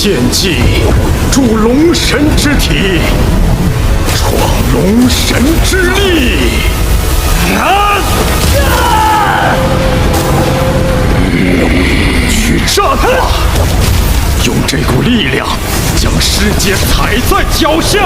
献祭，助龙神之体，创龙神之力。去战吧！用这股力量将世界踩在脚下。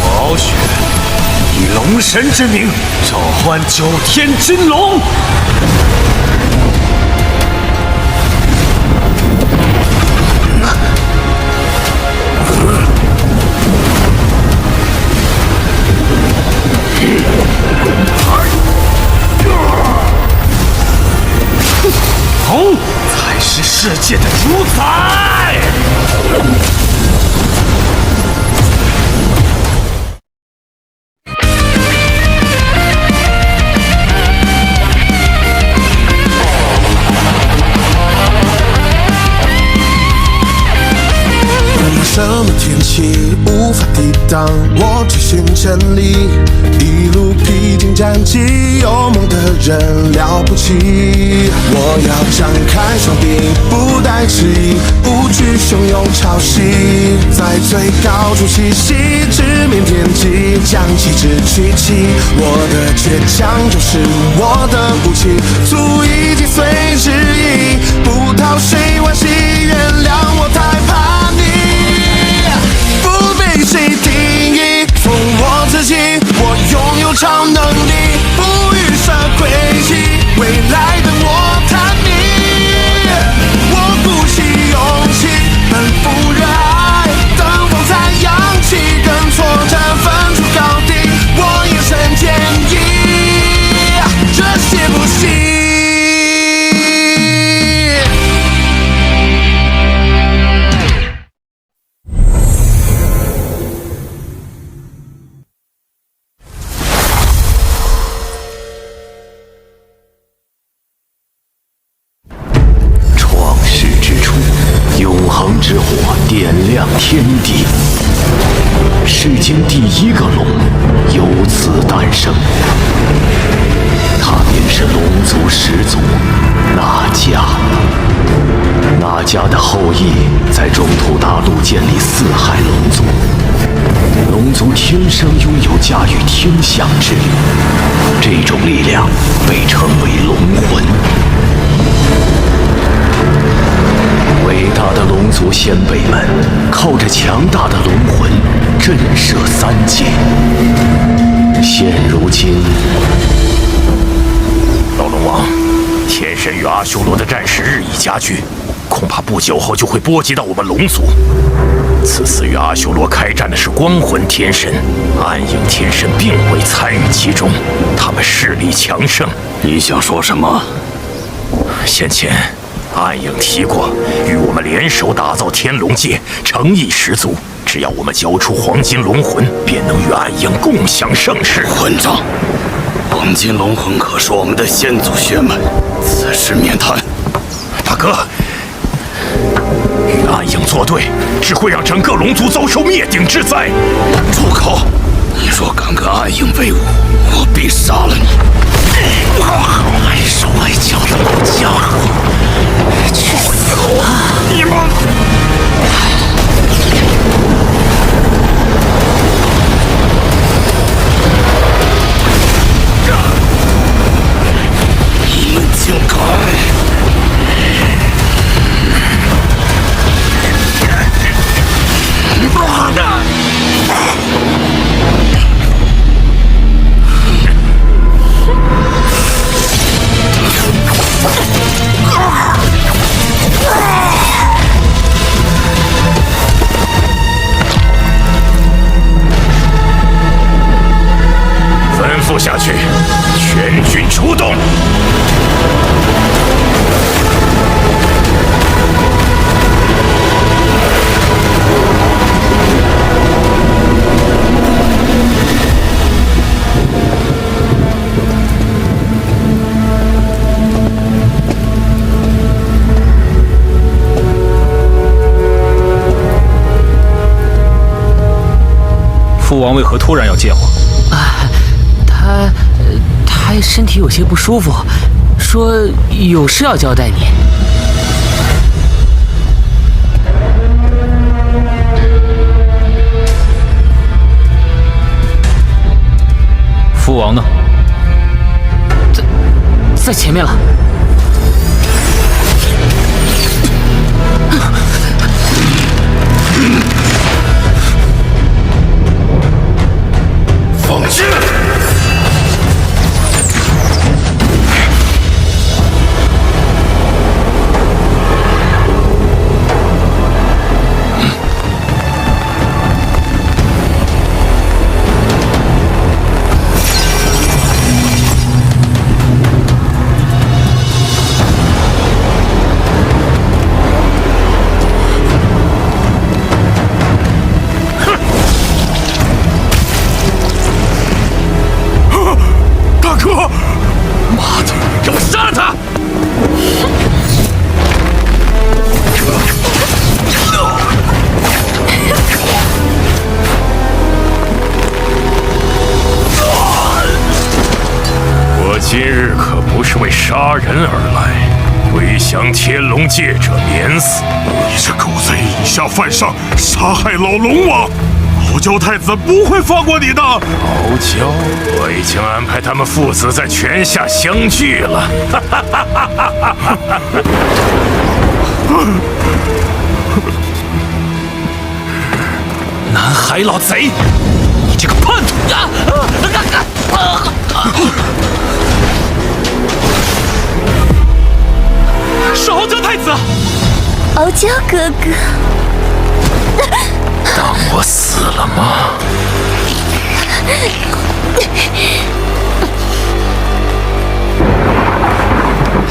暴雪，以龙神之名召唤九天金龙。龙才是世界的主宰。什么天气无法抵挡我追寻真理，一路披荆斩棘，有梦的人了不起。我要张开双臂，不带迟疑，不惧汹涌潮汐，在最高处栖息，直面天际，将旗帜举起。我的倔强就是我的武器，足以击碎质疑，不逃谁惋惜，原谅我太叛逆。谁定义？从我自己，我拥有超能力，不预设轨迹，未来的我探秘。我鼓起勇气，奔赴热爱，登峰采氧气，跟挫折分出高低。我眼神坚毅，这些不行。之火点亮天地，世间第一个龙由此诞生。他便是龙族始祖那迦。那迦的后裔在中土大陆建立四海龙族。龙族天生拥有驾驭天象之力，这种力量被称为龙魂。伟大的龙族先辈们靠着强大的龙魂震慑三界。现如今，老龙王，天神与阿修罗的战事日益加剧，恐怕不久后就会波及到我们龙族。此次与阿修罗开战的是光魂天神，暗影天神并未参与其中，他们势力强盛。你想说什么？先前暗影提过，与我们联手打造天龙界，诚意十足。只要我们交出黄金龙魂，便能与暗影共享盛世。混账！黄金龙魂可是我们的先祖血脉，此事免谈。大哥，与暗影作对，只会让整个龙族遭受灭顶之灾。住口！你若敢跟暗影为伍，我必杀了你！碍手碍脚的老家伙，去死吧！你们！你们竟敢！王为何突然要见我？他身体有些不舒服，说有事要交代你。父王呢？在前面了。放箭！今日可不是为杀人而来，为降天龙戒者免死。你这狗贼，以下犯上，杀害老龙王！傲娇太子不会放过你的。傲娇，我已经安排他们父子在泉下相聚了。南海老贼，你这个叛徒！是傲娇太子！傲娇哥哥，当我死了吗？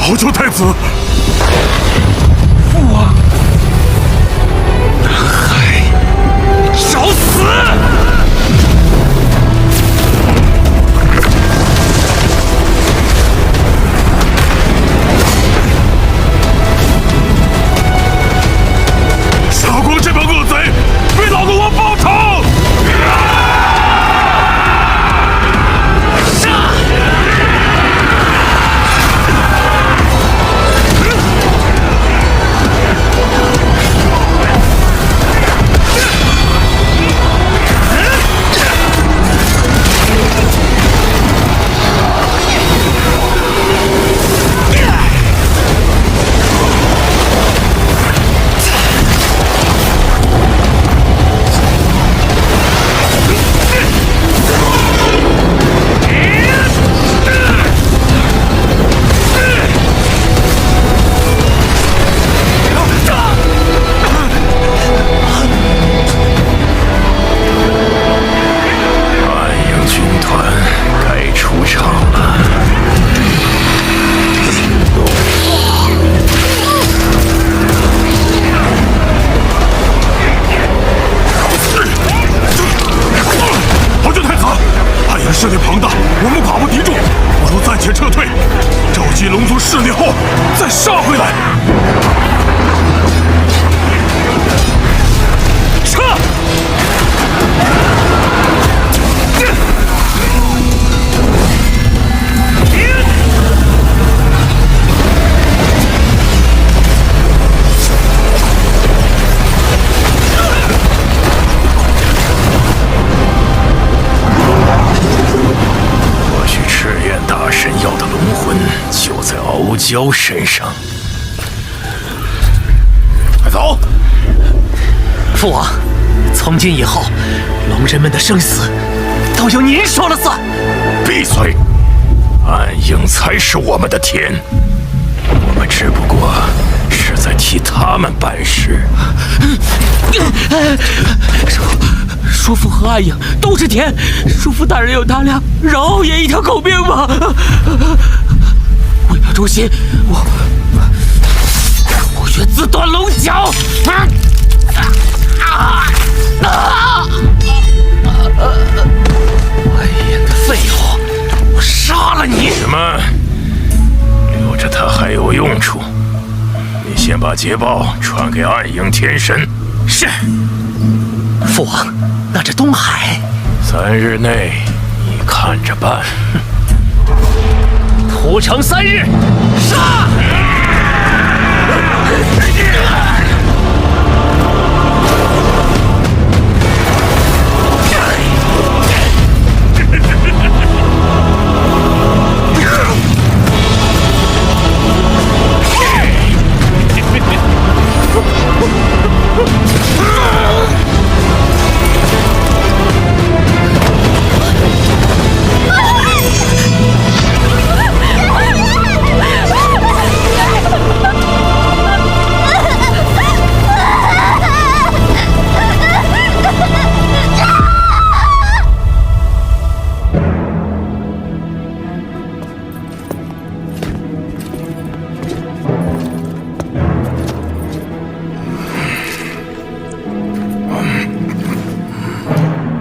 傲娇太子，父王，南海，找死！杀光这帮恶贼，为老龙王报仇！势力庞大，我们寡不敌众，不如暂且撤退，召集龙族势力后再杀回来。撤！傲娇身上，快走！父王，从今以后，龙人们的生死都由您说了算。闭嘴！暗影才是我们的天，我们只不过是在替他们办事。叔父和暗影都是天，叔父大人有大量，饶傲爷一条狗命吧。为了忠心，我愿自断龙角！暗影的废物，我杀了你！什么？留着他还有用处？你先把捷报传给暗影天神。是。父王，那这东海3日内，你看着办。屠城3日，杀！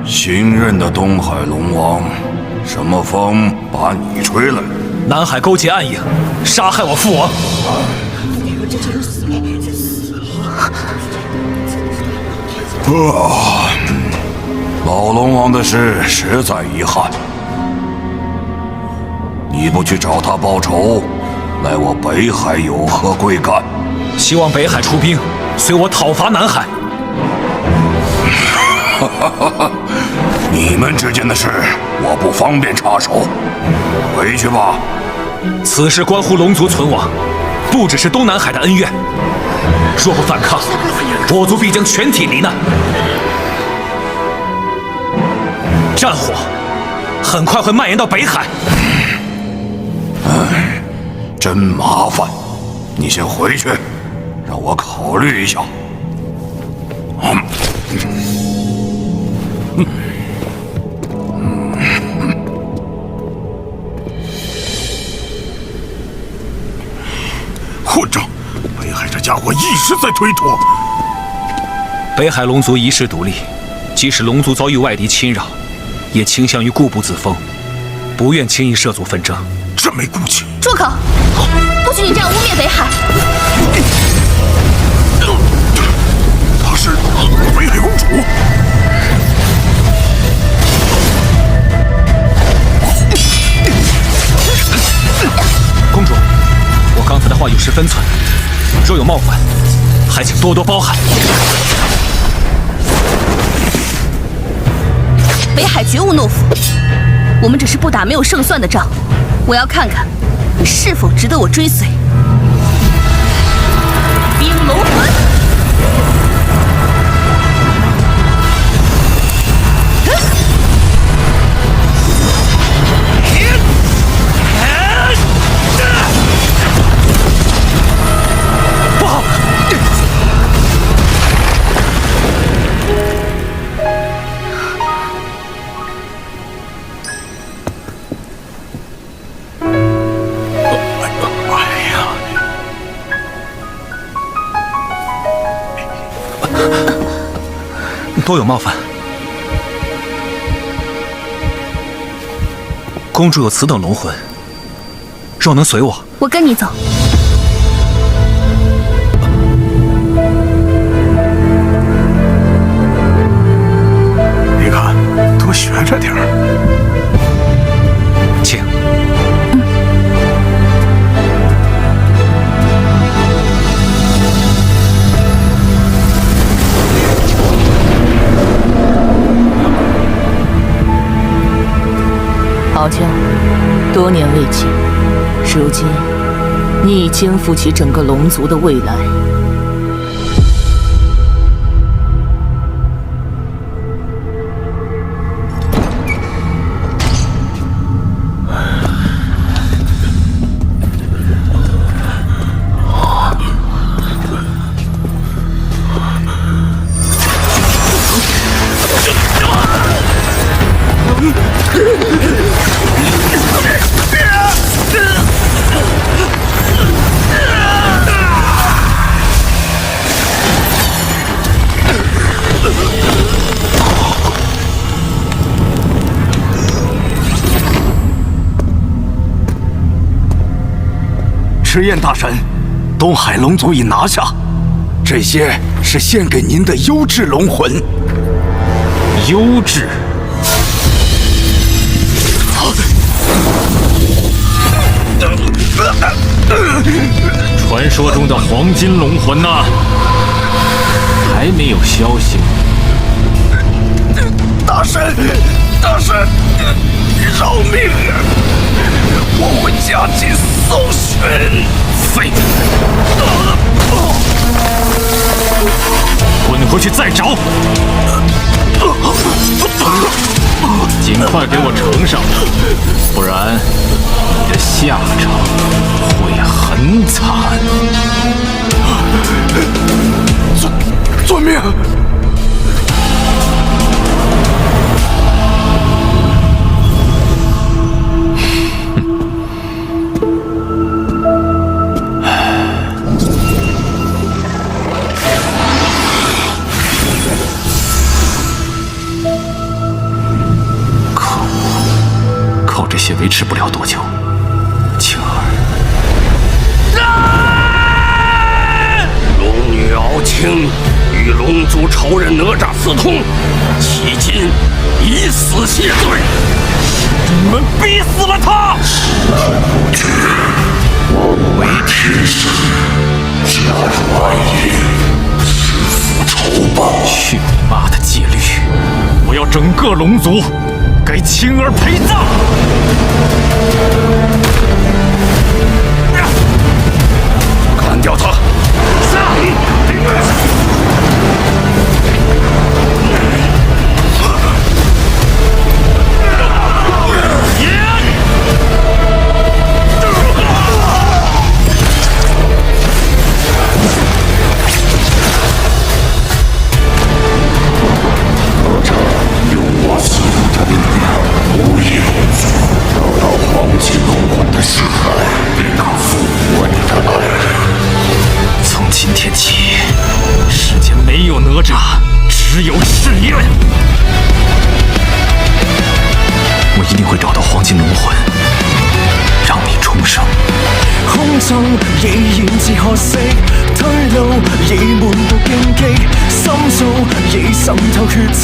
新任的东海龙王，什么风把你吹来？南海勾结暗影，杀害我父王。老龙王的事实在遗憾，你不去找他报仇，来我北海有何贵干？希望北海出兵，随我讨伐南海。你们之间的事，我不方便插手，回去吧。此事关乎龙族存亡，不只是东南海的恩怨。若不反抗，我族必将全体罹难。战火很快会蔓延到北海。唉，真麻烦。你先回去，让我考虑一下。混账！北海这家伙一直在推脱。北海龙族遗世独立，即使龙族遭遇外敌侵扰，也倾向于固步自封，不愿轻易涉足纷争。真没骨气！住口！不许你这样污蔑北海！她是北海公主。公主，我刚才的话有失分寸，若有冒犯，还请多多包涵。北海绝无懦夫，我们只是不打没有胜算的仗。我要看看你是否值得我追随。冰龙魂。不好！多有冒犯。公主有此等龙魂，若能随我，我跟你走。你看，多学着点儿。请。傲娇，多年未见，如今你已肩负起整个龙族的未来。迟燕大神，东海龙族已拿下，这些是献给您的优质龙魂。优质？传说中的黄金龙魂呢？还没有消息吗？大神，饶命啊！我会加紧搜寻。废物！滚回去再找！尽快给我呈上，不然你的下场会很惨。遵命。靠这些维持不了多久。青儿，龙女敖青与龙族仇人哪吒私通，迄今以死谢罪。你们逼死了他！我为天神，加入暗夜，是复仇报。去你妈的戒律！我要整个龙族给青儿陪葬！干掉他！用我所有的力量无力龙族，找到黄金龙魂的尸骸，便可复我你的爱人。从今天起，世间没有哪吒，只有赤焰。我一定会找到黄金龙魂，让你重生。空中已然自可惜，退路已滿布荊棘，心中已滲透血跡，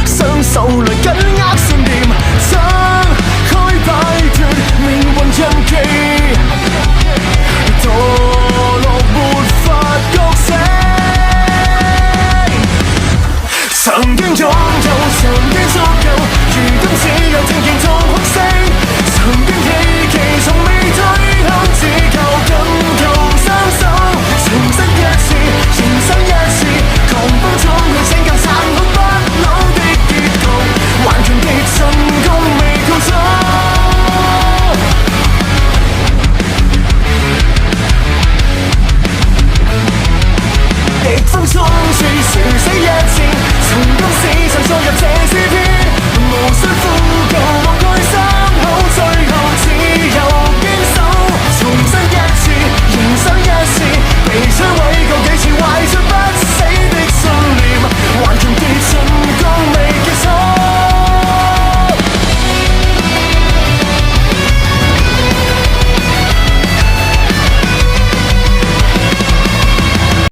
雙手來緊握信念，掙開擺脱命運印記，墮落沒法覺醒。曾經擁有，曾經足夠，如今只有正見中哭聲。曾經希冀，從未退後，只靠緊扣雙手。重生一次，重生一次，狂風中去拯救殘酷不朽的結局，頑強的進攻未告終。逆風衝刺，殊死一戰，從今死神坐入這詩篇，無需呼救，忘蓋傷口，最後只有堅守。重生一次，重生一次，被摧毀。